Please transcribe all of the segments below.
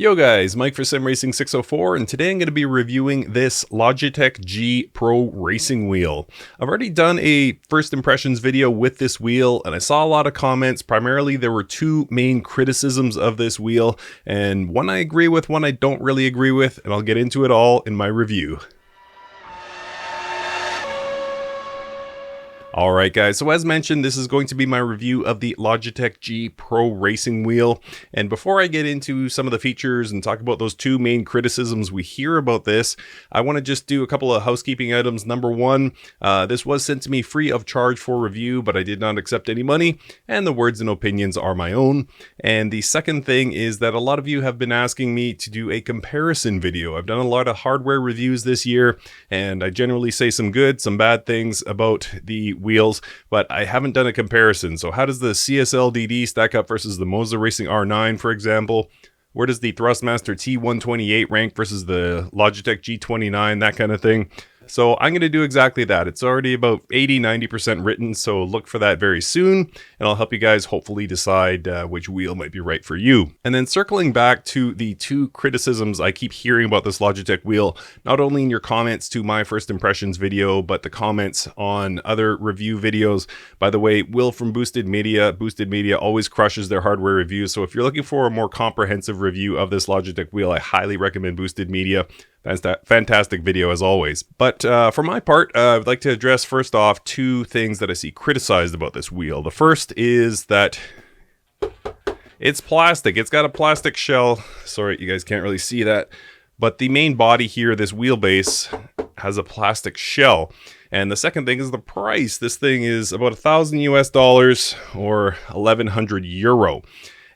Yo guys, Mike for Sim Racing 604, and today I'm going to be reviewing this Logitech G Pro racing wheel. I've already done a first impressions video with this wheel, and I saw a lot of comments. Primarily, there were two main criticisms of this wheel, and one I agree with, one I don't really agree with, and I'll get into it all in my review. Alright guys, so as mentioned, this is going to be my review of the Logitech G Pro racing wheel. And before I get into some of the features and talk about those two main criticisms we hear about this, I want to just do a couple of housekeeping items. Number one, this was sent to me free of charge for review, but I did not accept any money, and the words and opinions are my own. And the second thing is that a lot of you have been asking me to do a comparison video. I've done a lot of hardware reviews this year, and I generally say some good, some bad things about the wheels, but I haven't done a comparison. So how does the CSL-DD stack up versus the Moza Racing R9, for example? Where does the Thrustmaster T128 rank versus the Logitech G29, that kind of thing? So I'm going to do exactly that. It's already about 80-90% written, so look for that very soon, and I'll help you guys hopefully decide which wheel might be right for you. And then circling back to the two criticisms I keep hearing about this Logitech wheel, not only in your comments to my first impressions video, but the comments on other review videos. By the way, Will from Boosted Media always crushes their hardware reviews, so if you're looking for a more comprehensive review of this Logitech wheel, I highly recommend Boosted Media. Fantastic video as always. But for my part, I'd like to address first off two things that I see criticized about this wheel. The first is that it's plastic. It's got a plastic shell. Sorry, you guys can't really see that. But the main body here, this wheelbase, has a plastic shell. And the second thing is the price. This thing is about $1,000 US or 1,100 euro.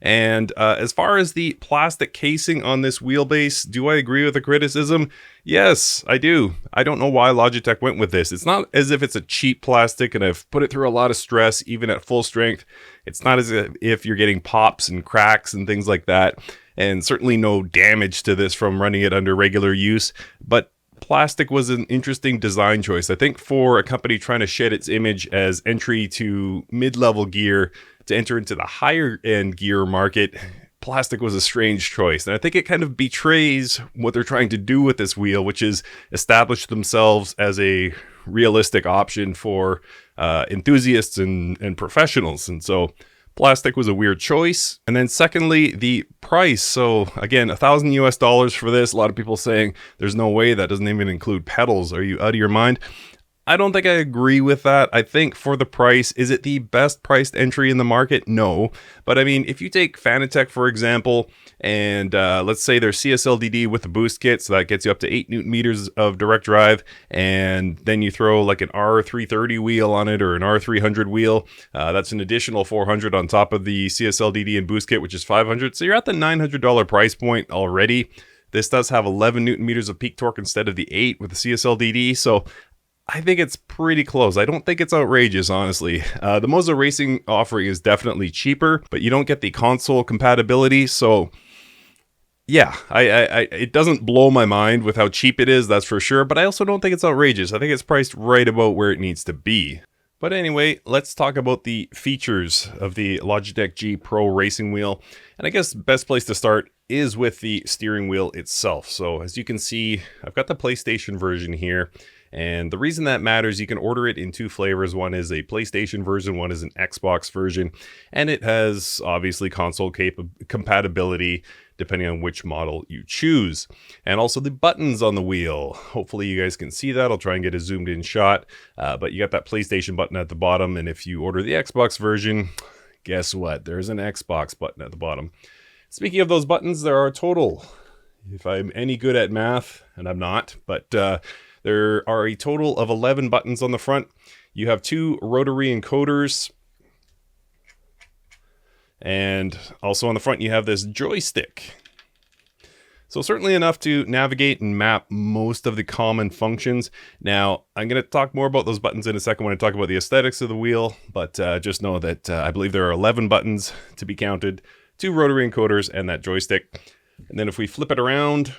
And as far as the plastic casing on this wheelbase, do I agree with the criticism? Yes, I do. I don't know why Logitech went with this. It's not as if it's a cheap plastic and I've put it through a lot of stress, even at full strength. It's not as if you're getting pops and cracks and things like that. And certainly no damage to this from running it under regular use. But plastic was an interesting design choice. I think for a company trying to shed its image as entry to mid-level gear, to enter into the higher end gear market, plastic was a strange choice. And I think it kind of betrays what they're trying to do with this wheel, which is establish themselves as a realistic option for enthusiasts and professionals. And so plastic was a weird choice. And then secondly, the price. So again, $1,000 US for this. A lot of people saying there's no way, that doesn't even include pedals. Are you out of your mind? I don't think I agree with that. I think for the price, is it the best priced entry in the market? No. But I mean, if you take Fanatec, for example, and let's say their CSL-DD with the boost kit, so that gets you up to 8 Newton meters of direct drive, and then you throw like an R330 wheel on it or an R300 wheel, that's an additional 400 on top of the CSL-DD and boost kit, which is 500. So you're at the $900 price point already. This does have 11 Newton meters of peak torque instead of the 8 with the CSL-DD, so I think it's pretty close. I don't think it's outrageous, honestly. The Moza Racing offering is definitely cheaper, but you don't get the console compatibility. So yeah, it doesn't blow my mind with how cheap it is, that's for sure. But I also don't think it's outrageous. I think it's priced right about where it needs to be. But anyway, let's talk about the features of the Logitech G Pro racing wheel. And I guess best place to start is with the steering wheel itself. So as you can see, I've got the PlayStation version here. And the reason that matters, you can order it in two flavors. One is a PlayStation version, one is an Xbox version. And it has obviously console compatibility depending on which model you choose. And also the buttons on the wheel. Hopefully you guys can see that. I'll try and get a zoomed in shot. But you got that PlayStation button at the bottom. And if you order the Xbox version, guess what? There's an Xbox button at the bottom. Speaking of those buttons, there are a total, if I'm any good at math, and I'm not, but there are a total of 11 buttons on the front. You have two rotary encoders. And also on the front, you have this joystick. So certainly enough to navigate and map most of the common functions. Now, I'm going to talk more about those buttons in a second when I talk about the aesthetics of the wheel. But just know that I believe there are 11 buttons to be counted, two rotary encoders, and that joystick. And then if we flip it around,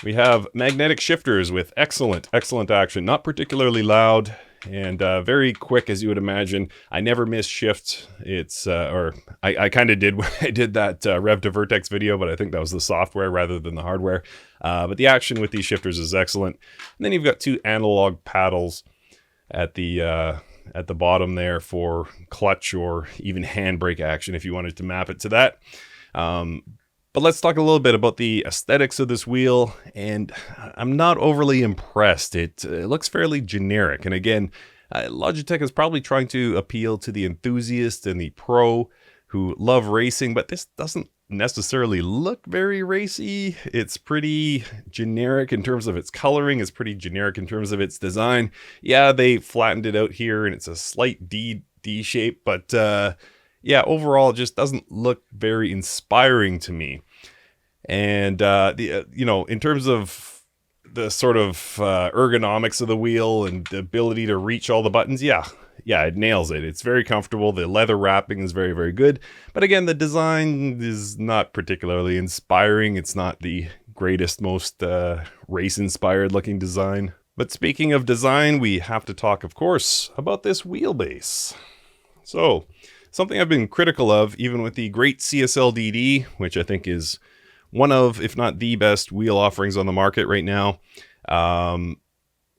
we have magnetic shifters with excellent action. Not particularly loud, and very quick, as you would imagine. I never miss shift. It's or I kind of did when I did that Rev to Vertex video, but I think that was the software rather than the hardware. But the action with these shifters is excellent. And then you've got 2 analog paddles at the bottom there for clutch or even handbrake action if you wanted to map it to that. But let's talk a little bit about the aesthetics of this wheel, and I'm not overly impressed. It looks fairly generic, and again, Logitech is probably trying to appeal to the enthusiast and the pro who love racing, but this doesn't necessarily look very racy. It's pretty generic in terms of its coloring. It's pretty generic in terms of its design. Yeah, they flattened it out here, and it's a slight D shape, but yeah, overall, it just doesn't look very inspiring to me. And you know, in terms of the sort of ergonomics of the wheel and the ability to reach all the buttons, yeah, it nails it. It's very comfortable. The leather wrapping is very, very good. But again, the design is not particularly inspiring. It's not the greatest, most race-inspired looking design. But speaking of design, we have to talk, of course, about this wheelbase. So, something I've been critical of, even with the great CSL DD, which I think is one of, if not the best wheel offerings on the market right now.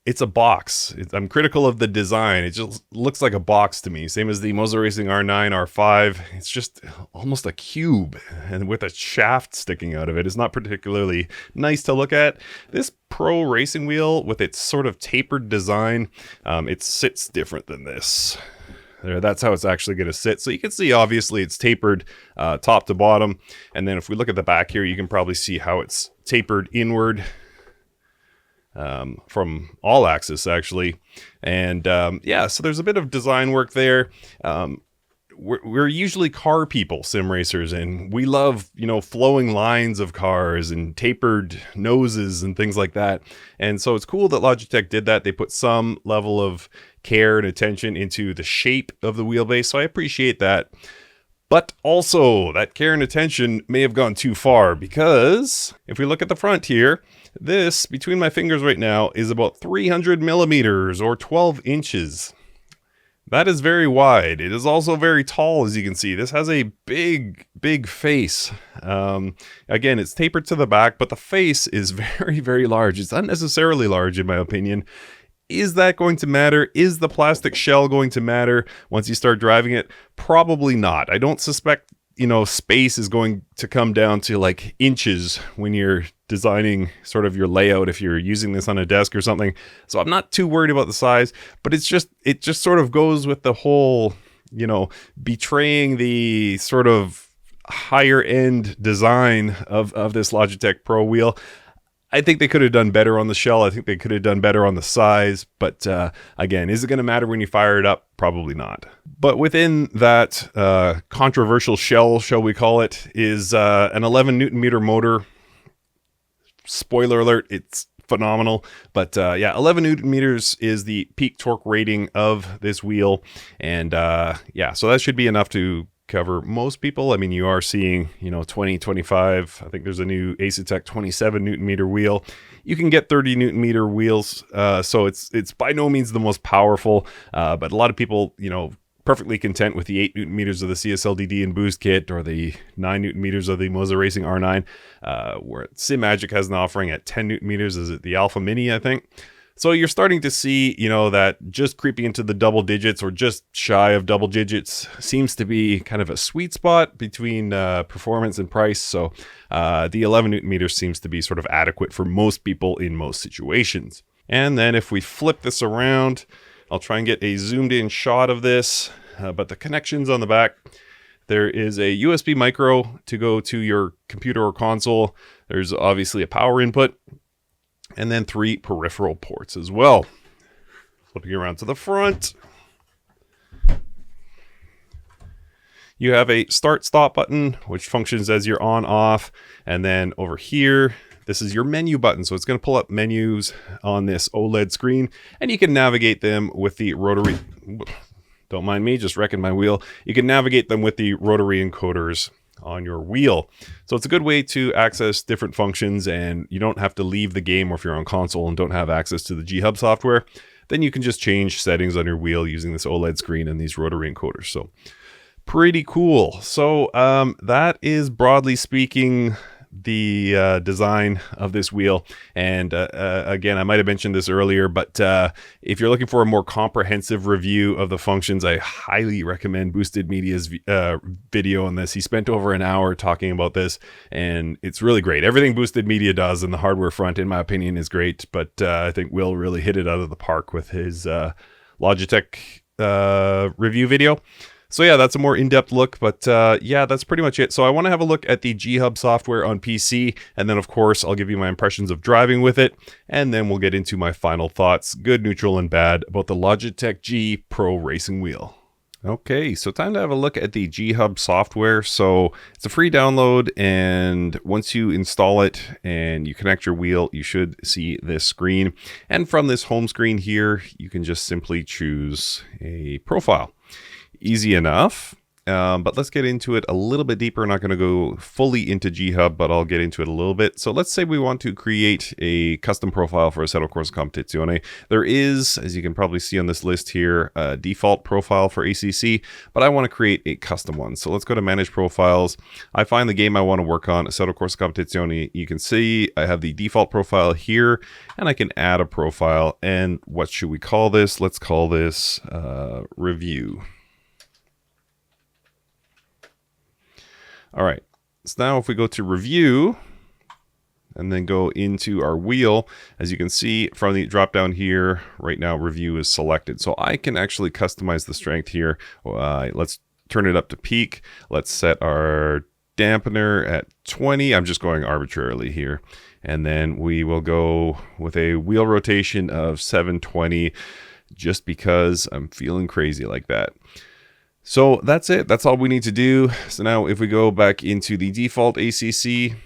It's a box. I'm critical of the design. It just looks like a box to me. Same as the Moza Racing R9, R5. It's just almost a cube and with a shaft sticking out of it. It's not particularly nice to look at. This Pro racing wheel with its sort of tapered design, it sits different than this. There, that's how it's actually going to sit. So you can see, obviously, it's tapered top to bottom. And then if we look at the back here, you can probably see how it's tapered inward from all axis, actually. And yeah, so there's a bit of design work there. We're usually car people, sim racers, and we love, you know, flowing lines of cars and tapered noses and things like that. And so it's cool that Logitech did that. They put some level of care and attention into the shape of the wheelbase, so I appreciate that. But also, that care and attention may have gone too far, because if we look at the front here, this, between my fingers right now, is about 300 millimeters or 12 inches. That is very wide. It is also very tall, as you can see. This has a big, big face. Again, it's tapered to the back, but the face is very, very large. It's unnecessarily large, in my opinion. Is that going to matter? Is the plastic shell going to matter once you start driving it? Probably not. I don't suspect, you know, space is going to come down to like inches when you're designing sort of your layout if you're using this on a desk or something. So I'm not too worried about the size, but it just sort of goes with the whole, you know, betraying the sort of higher end design of this Logitech Pro wheel. I think they could have done better on the shell. I think they could have done better on the size. But again, is it going to matter when you fire it up? Probably not. But within that controversial shell, shall we call it, is an 11 Newton meter motor. Spoiler alert, it's phenomenal. But yeah, 11 Newton meters is the peak torque rating of this wheel. And yeah, so that should be enough to cover most people. I mean, you are seeing, you know, 20, 25. I think there's a new Asetek 27 Newton meter wheel. You can get 30 Newton meter wheels. So it's by no means the most powerful, but a lot of people, you know, perfectly content with the 8 Newton meters of the CSL DD and Boost Kit, or the 9 Newton meters of the Moza Racing R9, where Sim Magic has an offering at 10 Newton meters. Is it the Alpha Mini, I think? So you're starting to see, you know, that just creeping into the double digits or just shy of double digits seems to be kind of a sweet spot between performance and price. So the 11 Newton meters seems to be sort of adequate for most people in most situations. And then if we flip this around, I'll try and get a zoomed in shot of this, but the connections on the back, there is a USB micro to go to your computer or console. There's obviously a power input, and then 3 peripheral ports as well. Flipping around to the front, you have a start-stop button, which functions as your on-off. And then over here, this is your menu button. So it's going to pull up menus on this OLED screen, and you can navigate them with the rotary. Don't mind me, just wrecking my wheel. You can navigate them with the rotary encoders on your wheel. So it's a good way to access different functions, and you don't have to leave the game, or if you're on console and don't have access to the G Hub software. then you can just change settings on your wheel using this OLED screen and these rotary encoders. So pretty cool. So that is, broadly speaking, the design of this wheel. And again, I might have mentioned this earlier, but if you're looking for a more comprehensive review of the functions, I highly recommend Boosted Media's video on this. He spent over an hour talking about this, and it's really great. Everything Boosted Media does in the hardware front, in my opinion, is great, but I think Will really hit it out of the park with his Logitech review video. So yeah, that's a more in-depth look, but yeah, that's pretty much it. So I want to have a look at the G-Hub software on PC, and then of course, I'll give you my impressions of driving with it, and then we'll get into my final thoughts, good, neutral, and bad, about the Logitech G Pro Racing Wheel. Okay, so time to have a look at the G-Hub software. So it's a free download, and once you install it and you connect your wheel, you should see this screen. And from this home screen here, you can just simply choose a profile. Easy enough, but let's get into it a little bit deeper. I'm not going to go fully into G-Hub, but I'll get into it a little bit. So let's say we want to create a custom profile for Assetto Corsa Competizione. There is, as you can probably see on this list here, a default profile for ACC, but I want to create a custom one. So let's go to Manage Profiles. I find the game I want to work on, Assetto Corsa Competizione. You can see I have the default profile here, and I can add a profile. And what should we call this? Let's call this Review. All right, so now if we go to Review and then go into our wheel, as you can see from the drop down here, right now Review is selected. So I can actually customize the strength here. Let's turn it up to peak. Let's set our dampener at 20. I'm just going arbitrarily here. And then we will go with a wheel rotation of 720 just because I'm feeling crazy like that. So that's it. That's all we need to do. So now if we go back into the default ACC,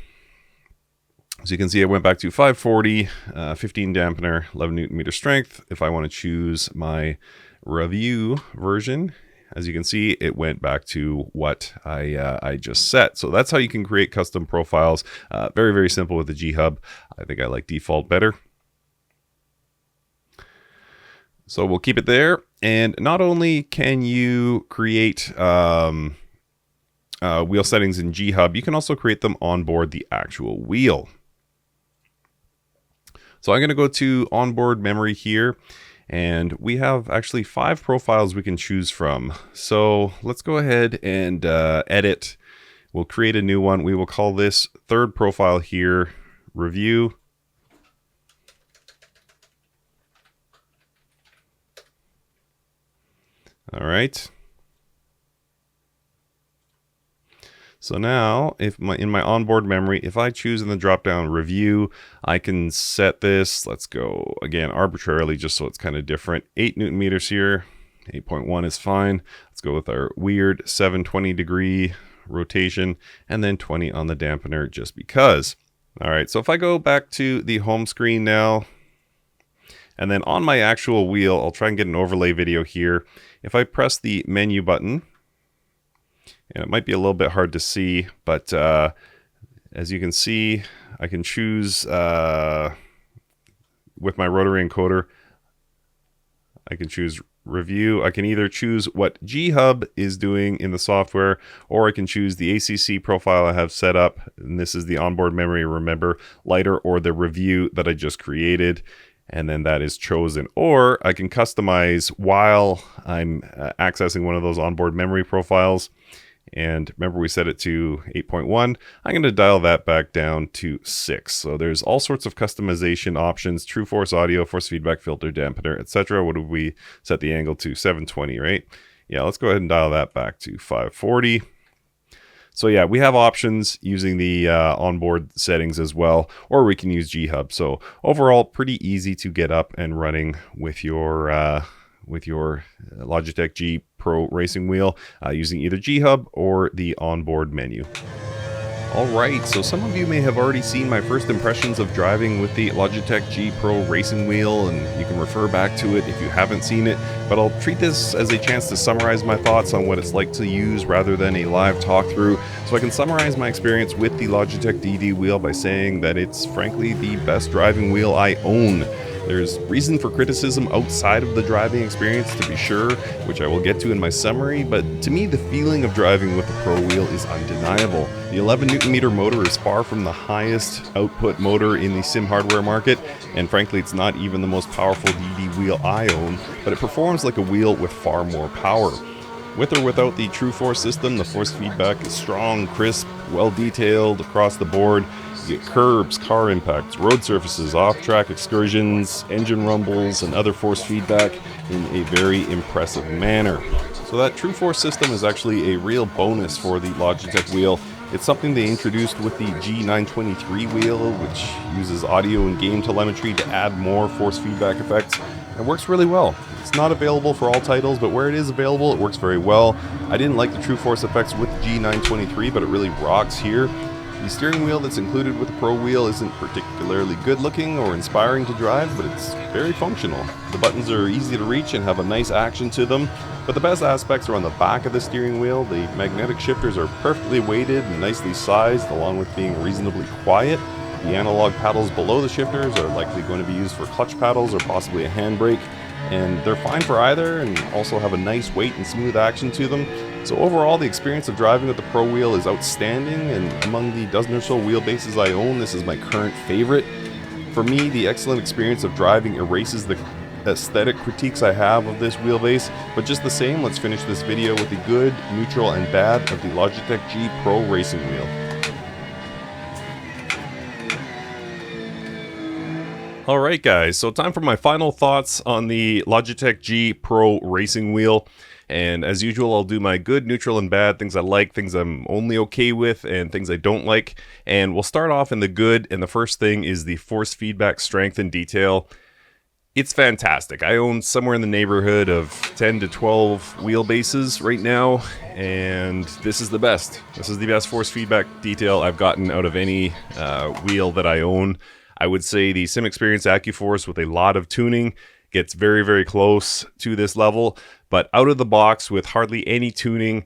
as you can see, I went back to 540, 15 dampener, 11 Newton meter strength. If I want to choose my Review version, as you can see, it went back to what I just set. So that's how you can create custom profiles. Very, very simple with the G-Hub. I think I like default better. So we'll keep it there. And not only can you create wheel settings in G-Hub, you can also create them on board the actual wheel. So I'm going to go to onboard memory here, and we have actually 5 profiles we can choose from. So let's go ahead and edit. We'll create a new one. We will call this third profile here, Review. All right. So now, if in my onboard memory, if I choose in the drop-down Review, I can set this. Let's go again arbitrarily, just so it's kind of different. 8 Newton meters here. 8.1 is fine. Let's go with our weird 720 degree rotation, and then 20 on the dampener, just because. All right. So if I go back to the home screen now, and then on my actual wheel, I'll try and get an overlay video here. If I press the menu button, and it might be a little bit hard to see, but as you can see, I can choose with my rotary encoder, I can choose Review. I can either choose what G-Hub is doing in the software, or I can choose the ACC profile I have set up. And this is the onboard memory, remember, lighter, or the Review that I just created. And then that is chosen. Or I can customize while I'm accessing one of those onboard memory profiles. And remember, we set it to 8.1. I'm going to dial that back down to 6. So there's all sorts of customization options: true force audio, force feedback filter, dampener, etc. What did we set the angle to? 720, right? Yeah, let's go ahead and dial that back to 540. So yeah, we have options using the onboard settings as well, or we can use G-Hub. So overall, pretty easy to get up and running with your Logitech G Pro Racing Wheel using either G-Hub or the onboard menu. Alright, so some of you may have already seen my first impressions of driving with the Logitech G Pro Racing Wheel, and you can refer back to it if you haven't seen it, but I'll treat this as a chance to summarize my thoughts on what it's like to use rather than a live talk through. So I can summarize my experience with the Logitech DD wheel by saying that it's frankly the best driving wheel I own. There's reason for criticism outside of the driving experience, to be sure, which I will get to in my summary, but to me the feeling of driving with the Pro Wheel is undeniable. The 11 Newton meter motor is far from the highest output motor in the sim hardware market, and frankly it's not even the most powerful DD wheel I own, but it performs like a wheel with far more power. With or without the True Force system, the force feedback is strong, crisp, well detailed across the board. You get curbs, car impacts, road surfaces, off-track excursions, engine rumbles, and other force feedback in a very impressive manner. So that True Force system is actually a real bonus for the Logitech wheel. It's something they introduced with the G920 wheel, which uses audio and game telemetry to add more force feedback effects. It works really well. It's not available for all titles, but where it is available, it works very well. I didn't like the True Force effects with the G923, but it really rocks here. The steering wheel that's included with the Pro Wheel isn't particularly good looking or inspiring to drive, but it's very functional. The buttons are easy to reach and have a nice action to them, but the best aspects are on the back of the steering wheel. The magnetic shifters are perfectly weighted and nicely sized, along with being reasonably quiet. The analog paddles below the shifters are likely going to be used for clutch paddles or possibly a handbrake, and they're fine for either and also have a nice weight and smooth action to them. So overall, the experience of driving with the Pro Wheel is outstanding, and among the dozen or so wheelbases I own, this is my current favorite. For me, the excellent experience of driving erases the aesthetic critiques I have of this wheelbase, but just the same, let's finish this video with the good, neutral, and bad of the Logitech G Pro Racing Wheel. Alright guys, so time for my final thoughts on the Logitech G Pro Racing Wheel. And as usual, I'll do my good, neutral, and bad, things I like, things I'm only okay with, and things I don't like. And we'll start off in the good, and the first thing is the force feedback strength and detail. It's fantastic. I own somewhere in the neighborhood of 10 to 12 wheelbases right now, and this is the best. This is the best force feedback detail I've gotten out of any wheel that I own. I would say the Sim Experience AccuForce with a lot of tuning gets very, very close to this level, but out of the box with hardly any tuning,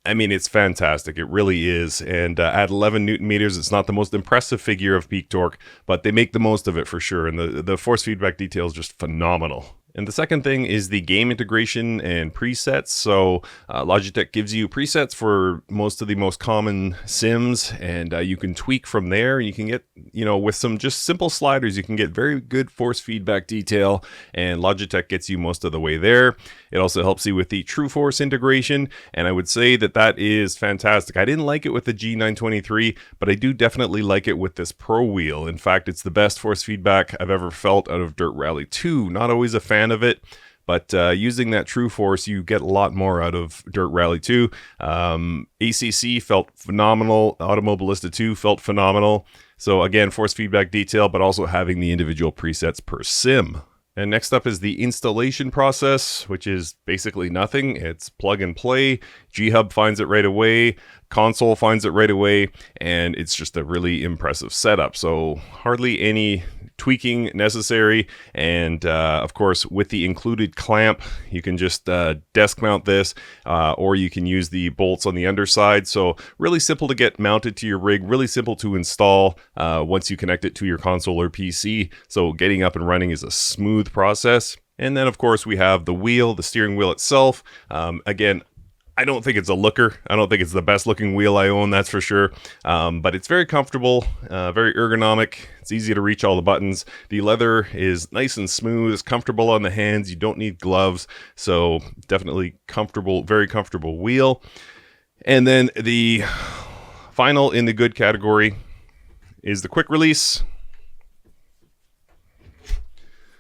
I mean, it's fantastic. It really is. And at 11 Newton meters, it's not the most impressive figure of peak torque, but they make the most of it for sure. And the force feedback detail is just phenomenal. And the second thing is the game integration and presets. So Logitech gives you presets for most of the most common sims, and you can tweak from there. You can get, with some just simple sliders, you can get very good force feedback detail, and Logitech gets you most of the way there. It also helps you with the True Force integration, and I would say that that is fantastic. I didn't like it with the G923, but I do definitely like it with this Pro Wheel. In fact, it's the best force feedback I've ever felt out of Dirt Rally 2. Not always a fan of it, but using that True Force, you get a lot more out of Dirt Rally 2. ACC felt phenomenal. Automobilista 2 felt phenomenal. So again, force feedback detail, but also having the individual presets per sim. And next up is the installation process, which is basically nothing. It's plug and play. G-Hub finds it right away. Console finds it right away. And it's just a really impressive setup. So hardly any tweaking necessary. And of course, with the included clamp, you can just desk mount this, or you can use the bolts on the underside. So really simple to get mounted to your rig, really simple to install once you connect it to your console or PC. So getting up and running is a smooth process. And then of course we have the wheel, the steering wheel itself. Again, I don't think it's a looker. I don't think it's the best looking wheel I own, that's for sure. But it's very comfortable, very ergonomic. It's easy to reach all the buttons. The leather is nice and smooth. It's comfortable on the hands. You don't need gloves. So definitely comfortable, very comfortable wheel. And then the final in the good category is the quick release.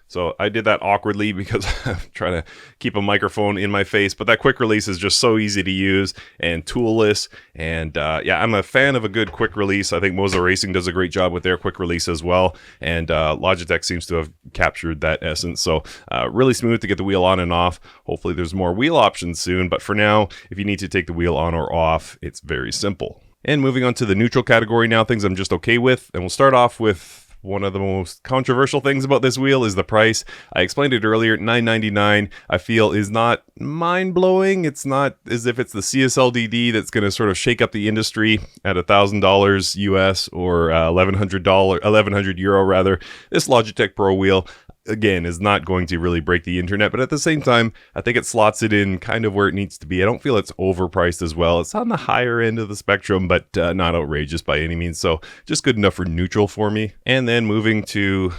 So I did that awkwardly because I'm trying to keep a microphone in my face, but that quick release is just so easy to use and toolless. And yeah, I'm a fan of a good quick release. I think Moza Racing does a great job with their quick release as well. And Logitech seems to have captured that essence. So really smooth to get the wheel on and off. Hopefully there's more wheel options soon. But for now, if you need to take the wheel on or off, it's very simple. And moving on to the neutral category now, things I'm just okay with. And we'll start off with one of the most controversial things about this wheel is the price. I explained it earlier, $999 I feel is not mind-blowing. It's not as if it's the CSLDD that's going to sort of shake up the industry at $1,000 US or €1,100 rather. This Logitech Pro wheel, again, is not going to really break the internet, but at the same time, I think it slots it in kind of where it needs to be. I don't feel it's overpriced as well. It's on the higher end of the spectrum, but not outrageous by any means. So just good enough for neutral for me. And then moving to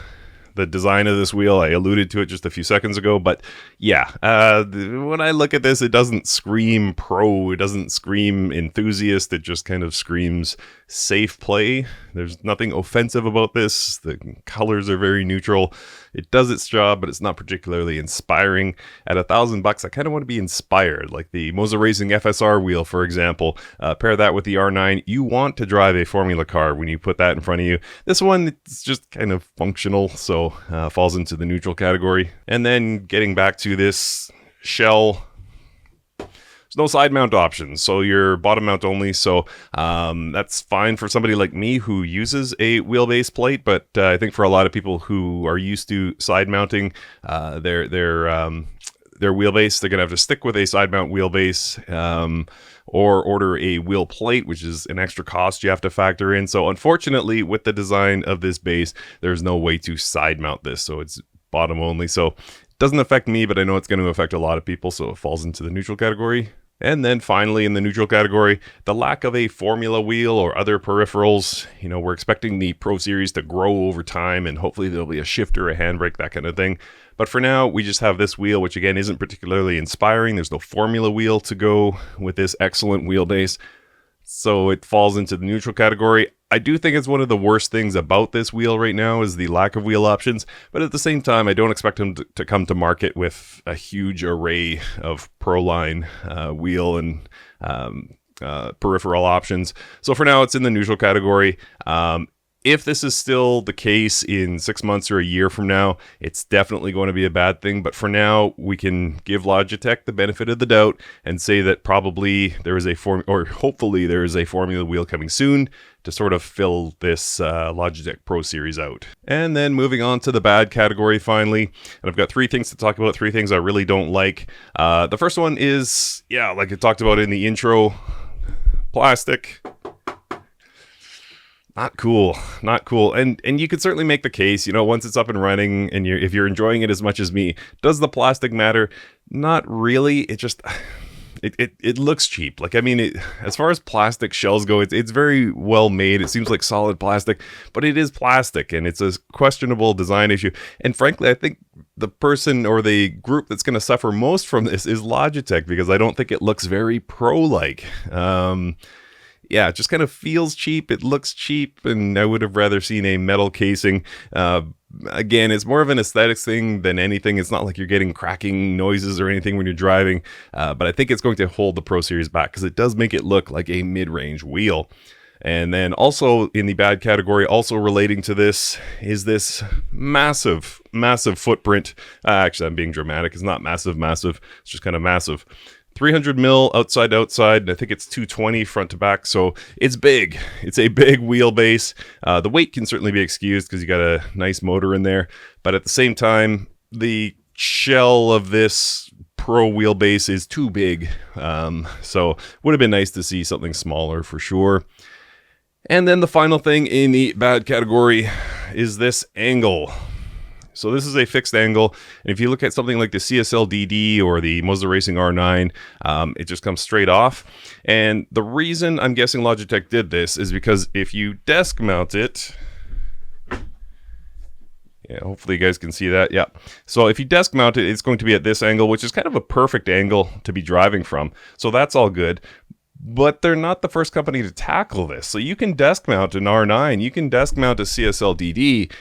the design of this wheel, I alluded to it just a few seconds ago, but yeah, when I look at this, it doesn't scream pro, it doesn't scream enthusiast, it just kind of screams safe play. There's nothing offensive about this. The colors are very neutral. It does its job, but it's not particularly inspiring. At $1,000, I kind of want to be inspired, like the Moza Racing FSR wheel, for example. Pair that with the R9. You want to drive a Formula car when you put that in front of you. This one, it's just kind of functional, so falls into the neutral category. And then getting back to this shell, there's no side mount options, so you're bottom mount only, so that's fine for somebody like me who uses a wheelbase plate, but I think for a lot of people who are used to side mounting their wheelbase, they're going to have to stick with a side mount wheelbase or order a wheel plate, which is an extra cost you have to factor in. So unfortunately, with the design of this base, there's no way to side mount this, so it's bottom only. So doesn't affect me, but I know it's going to affect a lot of people, so it falls into the neutral category. And then finally, in the neutral category, the lack of a formula wheel or other peripherals. You know, we're expecting the Pro Series to grow over time, and hopefully there'll be a shifter, a handbrake, that kind of thing. But for now, we just have this wheel, which again isn't particularly inspiring. There's no formula wheel to go with this excellent wheelbase, so it falls into the neutral category. I do think it's one of the worst things about this wheel right now is the lack of wheel options, but at the same time, I don't expect them to come to market with a huge array of Pro-Line wheel and peripheral options. So for now, it's in the neutral category. If this is still the case in 6 months or a year from now, it's definitely going to be a bad thing. But for now, we can give Logitech the benefit of the doubt and say that probably there is hopefully there is a formula wheel coming soon to sort of fill this Logitech Pro Series out. And then moving on to the bad category finally, and I've got 3 things to talk about, 3 things I really don't like. The first one is, yeah, like I talked about in the intro, plastic. Not cool, not cool. And you could certainly make the case, you know, once it's up and running and if you're enjoying it as much as me, does the plastic matter? Not really. It just, it looks cheap. Like, I mean, as far as plastic shells go, it's very well made. It seems like solid plastic, but it is plastic and it's a questionable design issue. And frankly, I think the person or the group that's going to suffer most from this is Logitech, because I don't think it looks very pro-like. Yeah, it just kind of feels cheap. It looks cheap, and I would have rather seen a metal casing. Again, it's more of an aesthetics thing than anything. It's not like you're getting cracking noises or anything when you're driving, but I think it's going to hold the Pro Series back because it does make it look like a mid-range wheel. And then also in the bad category, also relating to this, is this massive, massive footprint. Actually, I'm being dramatic. It's not massive, massive. It's just kind of massive. 300 mil outside to outside, and I think it's 220 front to back, so it's big. It's a big wheelbase. The weight can certainly be excused because you got a nice motor in there, but at the same time, the shell of this Pro wheelbase is too big, so would have been nice to see something smaller for sure. And then the final thing in the bad category is this angle. So this is a fixed angle, and if you look at something like the CSL DD or the Moza Racing R9, it just comes straight off. And the reason I'm guessing Logitech did this is because if you desk mount it, yeah, hopefully you guys can see that. Yeah. So if you desk mount it, it's going to be at this angle, which is kind of a perfect angle to be driving from. So that's all good. But they're not the first company to tackle this. So you can desk mount an R9, you can desk mount a CSL DD.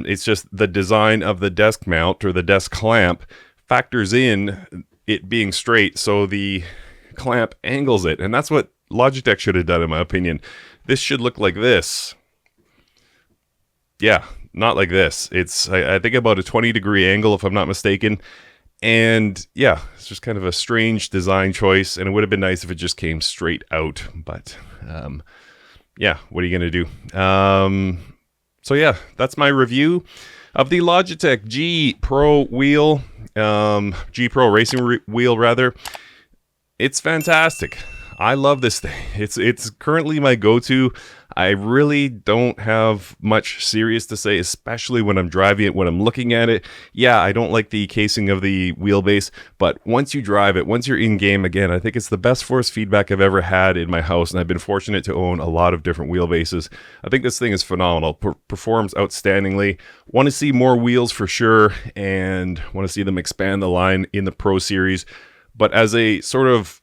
It's just the design of the desk mount or the desk clamp factors in it being straight, so the clamp angles it. And that's what Logitech should have done, in my opinion. This should look like this. Yeah, not like this. It's, I think, about a 20-degree angle, if I'm not mistaken. And yeah, it's just kind of a strange design choice, and it would have been nice if it just came straight out, but yeah, what are you going to do? So yeah, that's my review of the Logitech G Pro wheel, G Pro racing wheel rather. It's fantastic. I love this thing. It's currently my go-to. I really don't have much serious to say, especially when I'm driving it, when I'm looking at it. Yeah, I don't like the casing of the wheelbase, but once you drive it, once you're in game again, I think it's the best force feedback I've ever had in my house, and I've been fortunate to own a lot of different wheelbases. I think this thing is phenomenal, performs outstandingly. Want to see more wheels for sure, and want to see them expand the line in the Pro Series. But as a sort of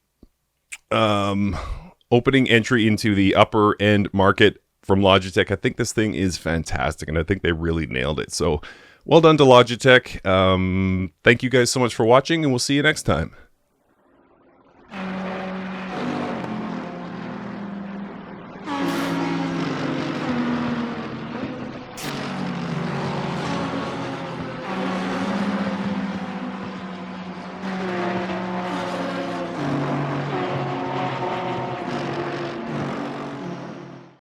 opening entry into the upper end market from Logitech, I think this thing is fantastic, and I think they really nailed it. So well done to Logitech. Thank you guys so much for watching, and we'll see you next time.